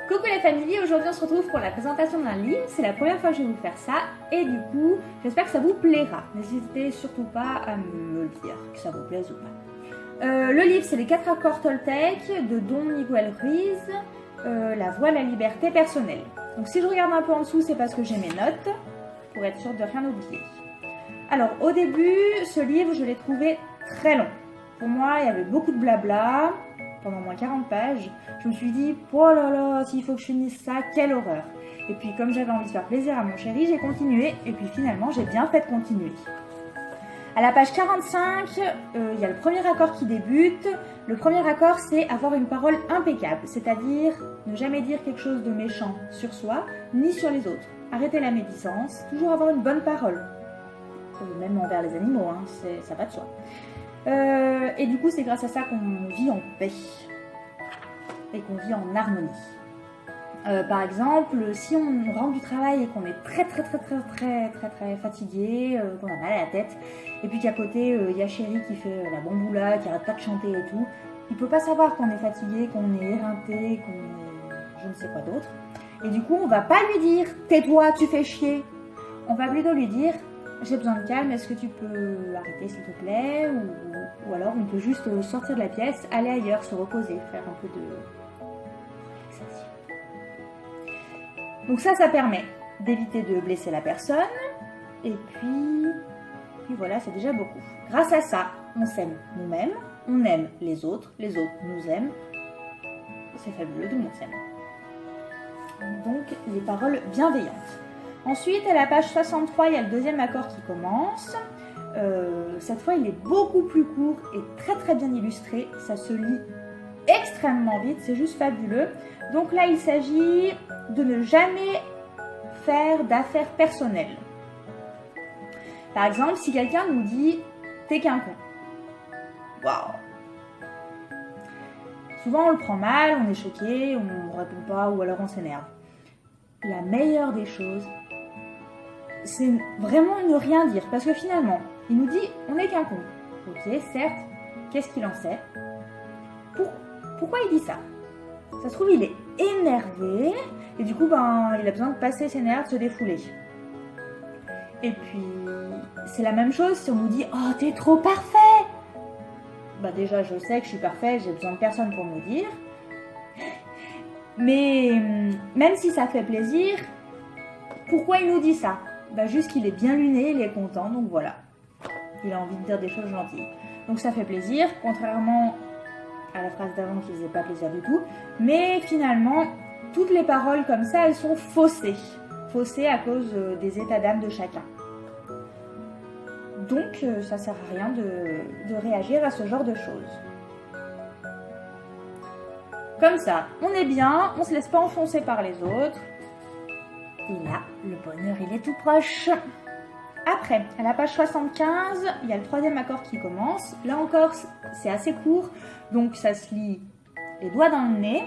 Coucou les familles, aujourd'hui on se retrouve pour la présentation d'un livre, c'est la première fois que je vais vous faire ça et du coup j'espère que ça vous plaira. N'hésitez surtout pas à me le dire, que ça vous plaise ou pas. Le livre c'est les 4 accords Toltec de Don Miguel Ruiz, La voie à la liberté personnelle. Donc si je regarde un peu en dessous c'est parce que j'ai mes notes, pour être sûre de rien oublier. Alors au début, ce livre je l'ai trouvé très long. Pour moi il y avait beaucoup de blabla. Pendant moins 40 pages, je me suis dit, oh là là, s'il faut que je finisse ça, quelle horreur. Et puis comme j'avais envie de faire plaisir à mon chéri, j'ai continué, et puis finalement j'ai bien fait de continuer. À la page 45, il y a le premier accord qui débute. Le premier accord, c'est avoir une parole impeccable, c'est-à-dire ne jamais dire quelque chose de méchant sur soi, ni sur les autres. Arrêter la médisance, toujours avoir une bonne parole. Même envers les animaux, hein, ça va de soi. Et du coup, c'est grâce à ça qu'on vit en paix et qu'on vit en harmonie. Par exemple, si on rentre du travail et qu'on est très fatigué, qu'on a mal à la tête, et puis qu'à côté, il y a chéri qui fait la bamboula, qui arrête pas de chanter et tout, il peut pas savoir qu'on est fatigué, qu'on est éreinté, qu'on est je ne sais quoi d'autre. Et du coup, on va pas lui dire « tais-toi, tu fais chier ». On va plutôt lui dire « j'ai besoin de calme, est-ce que tu peux arrêter s'il te plaît ?» ou alors on peut juste sortir de la pièce, aller ailleurs, se reposer, faire un peu de relaxation. Donc ça permet d'éviter de blesser la personne. Et puis voilà, c'est déjà beaucoup. Grâce à ça, on s'aime nous-mêmes, on aime les autres nous aiment. C'est fabuleux, tout le monde s'aime. Donc les paroles bienveillantes. Ensuite, à la page 63, il y a le deuxième accord qui commence. Cette fois, il est beaucoup plus court et très bien illustré. Ça se lit extrêmement vite, c'est juste fabuleux. Donc là, il s'agit de ne jamais faire d'affaires personnelles. Par exemple, si quelqu'un nous dit « t'es qu'un con ». Waouh. Souvent, on le prend mal, on est choqué, on ne répond pas ou alors on s'énerve. La meilleure des choses, c'est vraiment ne rien dire. Parce que finalement, il nous dit on n'est qu'un con. Ok, certes, qu'est-ce qu'il en sait? Pourquoi il dit ça? Ça se trouve, il est énervé. Et du coup, il a besoin de passer ses nerfs, de se défouler. Et puis, c'est la même chose si on nous dit oh, t'es trop parfait. Déjà, je sais que je suis parfait, j'ai besoin de personne pour me le dire. Mais même si ça fait plaisir, pourquoi il nous dit ça? Juste qu'il est bien luné, il est content, donc voilà. Il a envie de dire des choses gentilles. Donc ça fait plaisir, contrairement à la phrase d'avant qui faisait pas plaisir du tout. Mais finalement, toutes les paroles comme ça, elles sont faussées. Faussées à cause des états d'âme de chacun. Donc ça sert à rien de réagir à ce genre de choses. Comme ça, on est bien, on se laisse pas enfoncer par les autres. Et là, le bonheur, il est tout proche. Après, à la page 75, il y a le troisième accord qui commence. Là encore, c'est assez court, donc ça se lit les doigts dans le nez.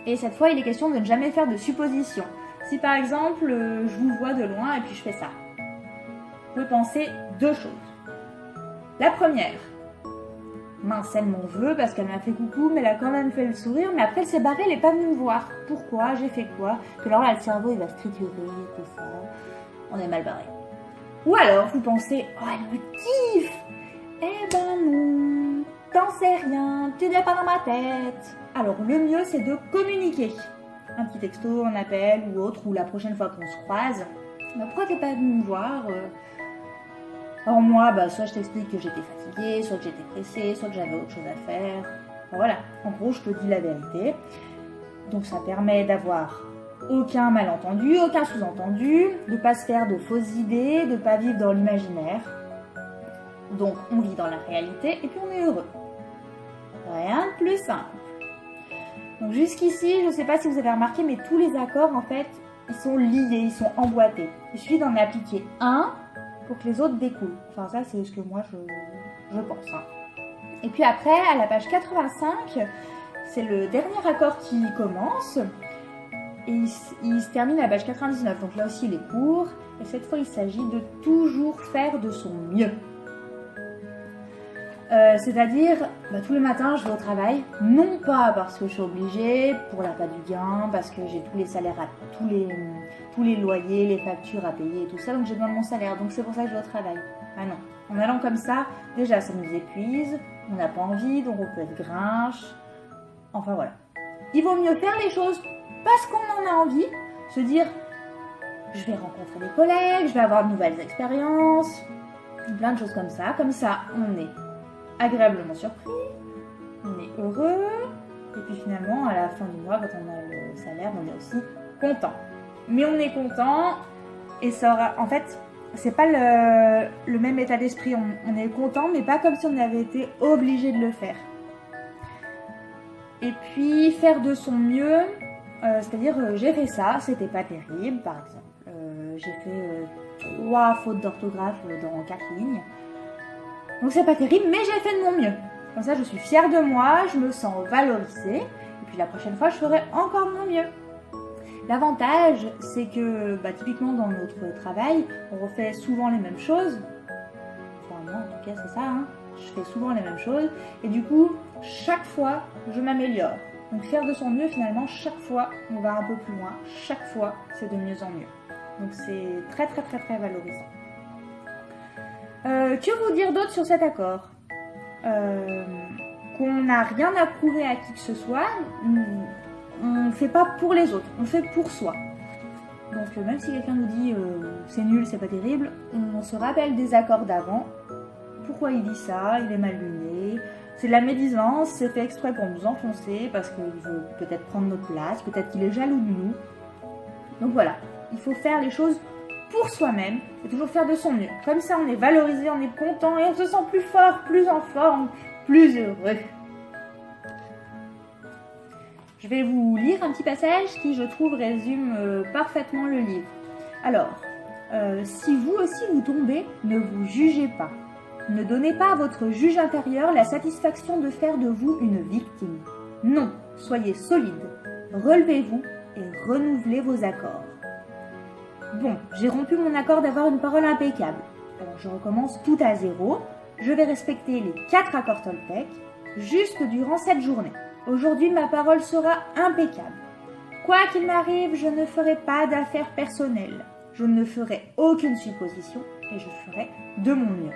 Et cette fois, il est question de ne jamais faire de suppositions. Si par exemple, je vous vois de loin et puis je fais ça, vous pouvez penser 2 choses. La première, mince, elle m'en veut parce qu'elle m'a fait coucou, mais elle a quand même fait le sourire, mais après elle s'est barrée, elle n'est pas venue me voir. Pourquoi? J'ai fait quoi? Puis alors là, le cerveau, il va se triturer, tout ça. On est mal barré. Ou alors, vous pensez, oh, elle me kiffe! Eh non, t'en sais rien, tu n'es pas dans ma tête. Alors, le mieux, c'est de communiquer. Un petit texto, un appel ou autre, ou la prochaine fois qu'on se croise. Pourquoi t'es pas venue me voir? Alors moi, soit je t'explique que j'étais fatiguée, soit que j'étais pressée, soit que j'avais autre chose à faire. Voilà, en gros, je te dis la vérité. Donc ça permet d'avoir aucun malentendu, aucun sous-entendu, de ne pas se faire de fausses idées, de ne pas vivre dans l'imaginaire. Donc on vit dans la réalité et puis on est heureux. Rien de plus simple. Donc jusqu'ici, je ne sais pas si vous avez remarqué, mais tous les accords, en fait, ils sont liés, ils sont emboîtés. Il suffit d'en appliquer un pour que les autres découlent. Enfin, ça, c'est ce que moi, je pense. Hein. Et puis après, à la page 85, c'est le dernier accord qui commence. Et il se termine à la page 99. Donc là aussi, il est court. Et cette fois, il s'agit de toujours faire de son mieux. C'est-à-dire, tous les matins, je vais au travail, non pas parce que je suis obligée, pour l'appât du gain, parce que j'ai tous les salaires, tous les loyers, les factures à payer et tout ça, donc j'ai besoin de mon salaire, donc c'est pour ça que je vais au travail. Ah non, en allant comme ça, déjà ça nous épuise, on n'a pas envie, donc on peut être grinche, enfin voilà. Il vaut mieux faire les choses parce qu'on en a envie, se dire, je vais rencontrer des collègues, je vais avoir de nouvelles expériences, plein de choses comme ça on est agréablement surpris, on est heureux, et puis finalement, à la fin du mois, quand on a le salaire, on est aussi content. Mais on est content, et ça aura, en fait, c'est pas le même état d'esprit. On est content, mais pas comme si on avait été obligé de le faire. Et puis, faire de son mieux, c'est-à-dire, j'ai fait ça, c'était pas terrible, par exemple. J'ai fait 3 fautes d'orthographe dans 4 lignes. Donc c'est pas terrible, mais j'ai fait de mon mieux. Comme ça, je suis fière de moi, je me sens valorisée. Et puis la prochaine fois, je ferai encore de mon mieux. L'avantage, c'est que typiquement dans notre travail, on refait souvent les mêmes choses. Enfin, moi, en tout cas, c'est ça. Je fais souvent les mêmes choses. Et du coup, chaque fois, je m'améliore. Donc faire de son mieux, finalement, chaque fois, on va un peu plus loin. Chaque fois, c'est de mieux en mieux. Donc c'est très, très, très, très valorisant. Que vous dire d'autre sur cet accord? Qu'on n'a rien à prouver à qui que ce soit, on ne fait pas pour les autres, on fait pour soi. Donc même si quelqu'un nous dit c'est nul, c'est pas terrible, on se rappelle des accords d'avant. Pourquoi il dit ça? Il est mal luné. C'est de la médisance, c'est fait exprès pour nous enfoncer parce qu'il veut peut-être prendre notre place, peut-être qu'il est jaloux de nous. Donc voilà, il faut faire les choses pour soi-même et toujours faire de son mieux. Comme ça, on est valorisé, on est content et on se sent plus fort, plus en forme, plus heureux. Je vais vous lire un petit passage qui, je trouve, résume parfaitement le livre. Alors, si vous aussi vous tombez, ne vous jugez pas. Ne donnez pas à votre juge intérieur la satisfaction de faire de vous une victime. Non, soyez solide, relevez-vous et renouvelez vos accords. Bon, j'ai rompu mon accord d'avoir une parole impeccable. Alors je recommence tout à zéro. Je vais respecter les 4 accords Toltec, juste durant cette journée. Aujourd'hui, ma parole sera impeccable. Quoi qu'il m'arrive, je ne ferai pas d'affaires personnelles. Je ne ferai aucune supposition et je ferai de mon mieux.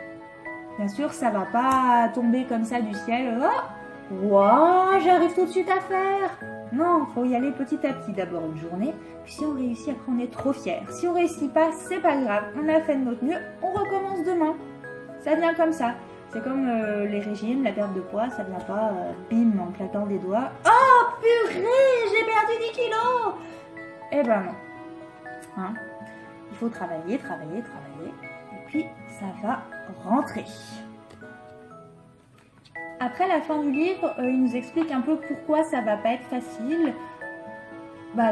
Bien sûr, ça va pas tomber comme ça du ciel. Oh, wow, j'arrive tout de suite à faire. Non, faut y aller petit à petit. D'abord une journée, puis si on réussit, après on est trop fiers. Si on réussit pas, c'est pas grave. On a fait de notre mieux, on recommence demain. Ça vient comme ça. C'est comme les régimes, la perte de poids, ça vient pas bim en claquant des doigts. Oh purée, j'ai perdu 10 kilos. Eh ben non. Il faut travailler, travailler, travailler. Et puis ça va rentrer. Après la fin du livre, il nous explique un peu pourquoi ça va pas être facile.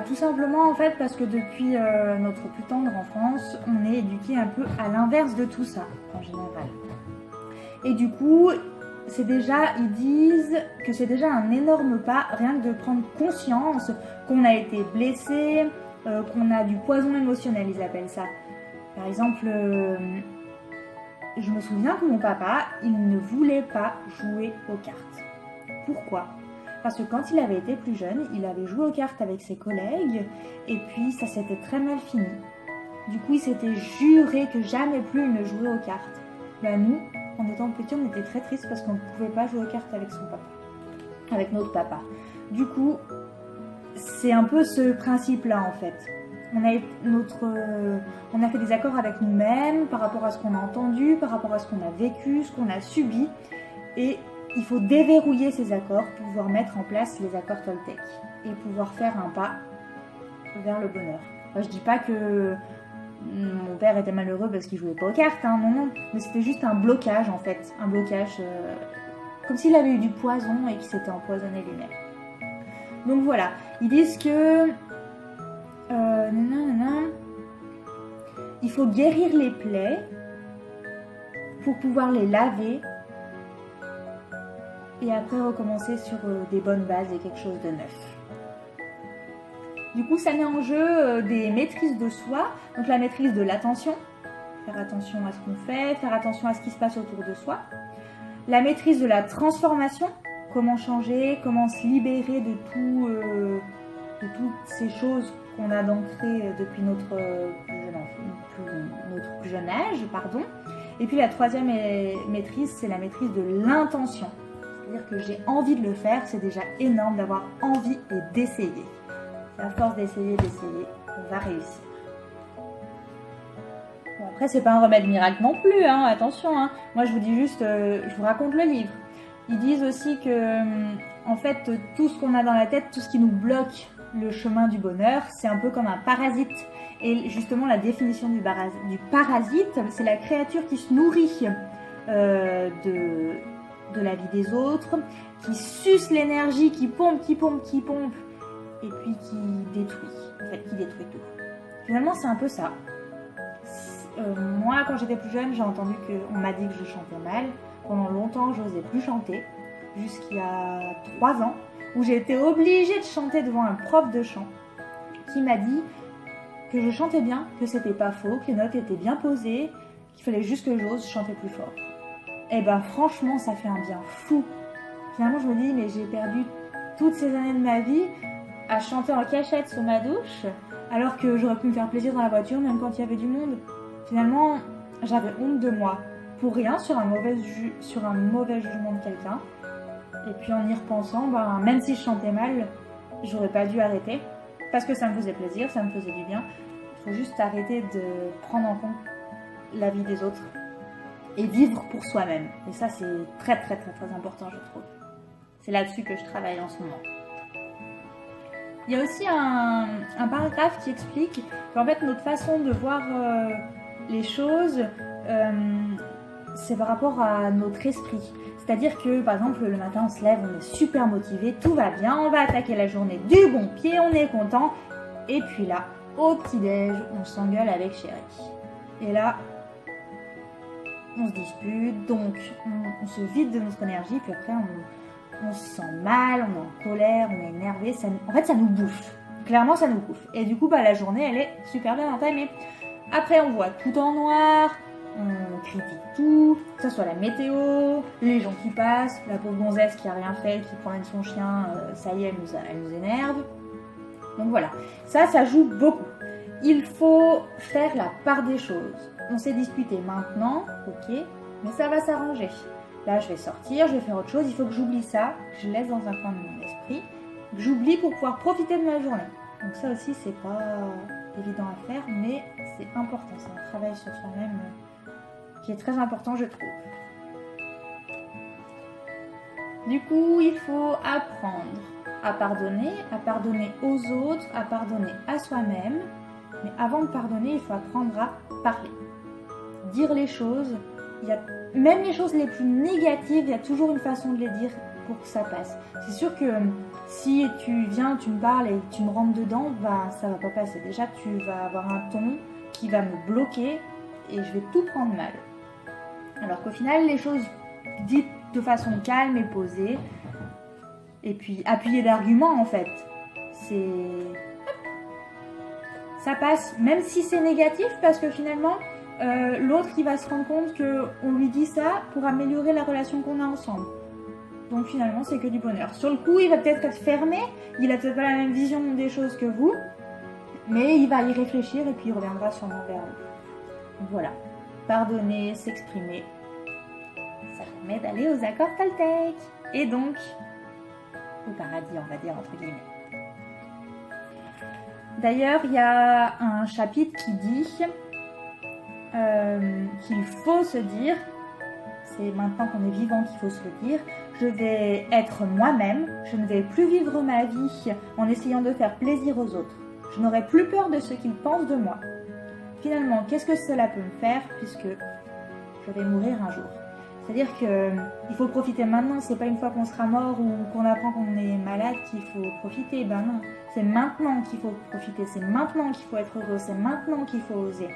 Tout simplement en fait parce que depuis notre plus tendre enfance, on est éduqué un peu à l'inverse de tout ça en général. Et du coup, ils disent que c'est déjà un énorme pas, rien que de prendre conscience qu'on a été blessé, qu'on a du poison émotionnel, ils appellent ça. Par exemple, je me souviens que mon papa, il ne voulait pas jouer aux cartes. Pourquoi ? Parce que quand il avait été plus jeune, il avait joué aux cartes avec ses collègues et puis ça s'était très mal fini. Du coup, il s'était juré que jamais plus il ne jouait aux cartes. Nous, en étant petits, on était très tristes parce qu'on ne pouvait pas jouer aux cartes avec son papa, avec notre papa. Du coup, c'est un peu ce principe-là en fait. On a fait des accords avec nous-mêmes par rapport à ce qu'on a entendu, par rapport à ce qu'on a vécu, ce qu'on a subi. Et il faut déverrouiller ces accords pour pouvoir mettre en place les accords Toltec et pouvoir faire un pas vers le bonheur. Je dis pas que mon père était malheureux parce qu'il jouait pas aux cartes, non, mais c'était juste un blocage en fait, un blocage comme s'il avait eu du poison et qu'il s'était empoisonné lui-même. Donc voilà, ils disent que il faut guérir les plaies pour pouvoir les laver et après recommencer sur des bonnes bases et quelque chose de neuf. Du coup, ça met en jeu des maîtrises de soi, donc la maîtrise de l'attention, faire attention à ce qu'on fait, faire attention à ce qui se passe autour de soi, la maîtrise de la transformation, comment changer, comment se libérer de toutes ces choses qu'on a ancrées depuis notre plus jeune âge, pardon. Et puis la troisième maîtrise, c'est la maîtrise de l'intention. C'est-à-dire que j'ai envie de le faire, c'est déjà énorme d'avoir envie et d'essayer. C'est à force d'essayer, on va réussir. Bon, après, c'est pas un remède miracle non plus, hein, attention. Hein. Moi, je vous dis juste, je vous raconte le livre. Ils disent aussi que, en fait, tout ce qu'on a dans la tête, tout ce qui nous bloque le chemin du bonheur, c'est un peu comme un parasite. Et justement, la définition du parasite, c'est la créature qui se nourrit de la vie des autres, qui suce l'énergie, qui pompe, et puis qui détruit, en fait, qui détruit tout. Finalement, c'est un peu ça. Moi, quand j'étais plus jeune, j'ai entendu qu'on m'a dit que je chantais mal. Pendant longtemps, je n'osais plus chanter, jusqu'il y a 3 ans, où j'ai été obligée de chanter devant un prof de chant, qui m'a dit que je chantais bien, que c'était pas faux, que les notes étaient bien posées, qu'il fallait juste que j'ose chanter plus fort. Et ben franchement, ça fait un bien fou. Finalement, je me dis, mais j'ai perdu toutes ces années de ma vie à chanter en cachette sous ma douche, alors que j'aurais pu me faire plaisir dans la voiture, même quand il y avait du monde. Finalement, j'avais honte de moi, pour rien, sur un mauvais jugement de quelqu'un. Et puis en y repensant, ben, même si je chantais mal, j'aurais pas dû arrêter, parce que ça me faisait plaisir, ça me faisait du bien. Il faut juste arrêter de prendre en compte la vie des autres et vivre pour soi-même. Et ça, c'est très important, je trouve. C'est là-dessus que je travaille en ce moment. Il y a aussi un paragraphe qui explique qu'en fait, notre façon de voir les choses, c'est par rapport à notre esprit. C'est-à-dire que, par exemple, le matin, on se lève, on est super motivé, tout va bien, on va attaquer la journée du bon pied, on est content. Et puis là, au petit-déj, on s'engueule avec chérie. Et là, on se dispute, donc on se vide de notre énergie, puis après on se sent mal, on est en colère, on est énervé, en fait ça nous bouffe, clairement ça nous bouffe. Et du coup la journée elle est super bien entamée. Après on voit tout en noir, on critique tout, que ce soit la météo, les gens qui passent, la pauvre gonzesse qui a rien fait, qui promène son chien, ça y est, elle nous énerve. Donc voilà, ça joue beaucoup. Il faut faire la part des choses. On s'est disputé maintenant, ok, mais ça va s'arranger. Là, je vais sortir, je vais faire autre chose, il faut que j'oublie ça, que je laisse dans un coin de mon esprit, que j'oublie pour pouvoir profiter de ma journée. Donc ça aussi, c'est pas évident à faire, mais c'est important. C'est un travail sur soi-même qui est très important, je trouve. Du coup, il faut apprendre à pardonner aux autres, à pardonner à soi-même. Mais avant de pardonner, il faut apprendre à parler. Dire les choses, même les choses les plus négatives, il y a toujours une façon de les dire pour que ça passe. C'est sûr que si tu viens, tu me parles et tu me rentres dedans, bah, ça va pas passer. Déjà, tu vas avoir un ton qui va me bloquer et je vais tout prendre mal. Alors qu'au final, les choses dites de façon calme et posée, et puis appuyées d'arguments en fait, ça passe, même si c'est négatif, parce que finalement, l'autre il va se rendre compte qu'on lui dit ça pour améliorer la relation qu'on a ensemble. Donc finalement, c'est que du bonheur. Sur le coup, il va peut-être être fermé, il a peut-être pas la même vision des choses que vous, mais il va y réfléchir et puis il reviendra sûrement vers vous. Donc voilà, pardonner, s'exprimer, ça permet d'aller aux accords Toltec. Et donc, au paradis, on va dire entre guillemets. D'ailleurs, il y a un chapitre qui dit qu'il faut se dire, c'est maintenant qu'on est vivant qu'il faut se le dire, je vais être moi-même, je ne vais plus vivre ma vie en essayant de faire plaisir aux autres. Je n'aurai plus peur de ce qu'ils pensent de moi. Finalement, qu'est-ce que cela peut me faire puisque je vais mourir un jour? C'est-à-dire qu'il faut profiter maintenant, c'est pas une fois qu'on sera mort ou qu'on apprend qu'on est malade qu'il faut profiter. Ben non, c'est maintenant qu'il faut profiter, c'est maintenant qu'il faut être heureux, c'est maintenant qu'il faut oser.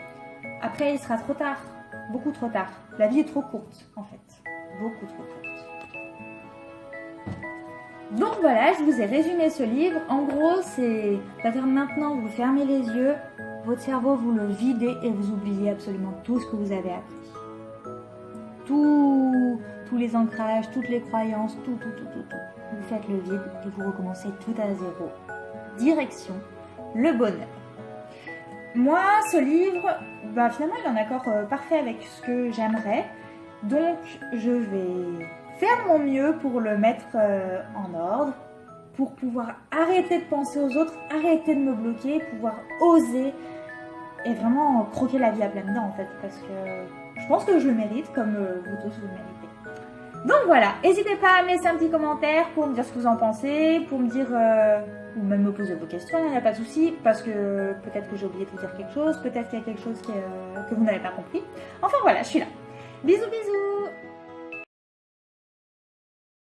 Après, il sera trop tard, beaucoup trop tard. La vie est trop courte, en fait, beaucoup trop courte. Donc voilà, je vous ai résumé ce livre. En gros, c'est-à-dire maintenant, vous fermez les yeux, votre cerveau, vous le videz et vous oubliez absolument tout ce que vous avez appris. Tous tous les ancrages, toutes les croyances, tout. Vous faites le vide et vous recommencez tout à zéro. Direction le bonheur. Moi, ce livre, finalement, il est en accord parfait avec ce que j'aimerais. Donc, je vais faire de mon mieux pour le mettre en ordre, pour pouvoir arrêter de penser aux autres, arrêter de me bloquer, pouvoir oser et vraiment croquer la vie à pleines dents, en fait, parce que je pense que je le mérite, comme vous tous vous le méritez. Donc voilà, n'hésitez pas à me laisser un petit commentaire pour me dire ce que vous en pensez, pour me dire, ou même me poser vos questions, il n'y a pas de souci, parce que peut-être que j'ai oublié de vous dire quelque chose, peut-être qu'il y a quelque chose que vous n'avez pas compris. Enfin voilà, je suis là. Bisous bisous.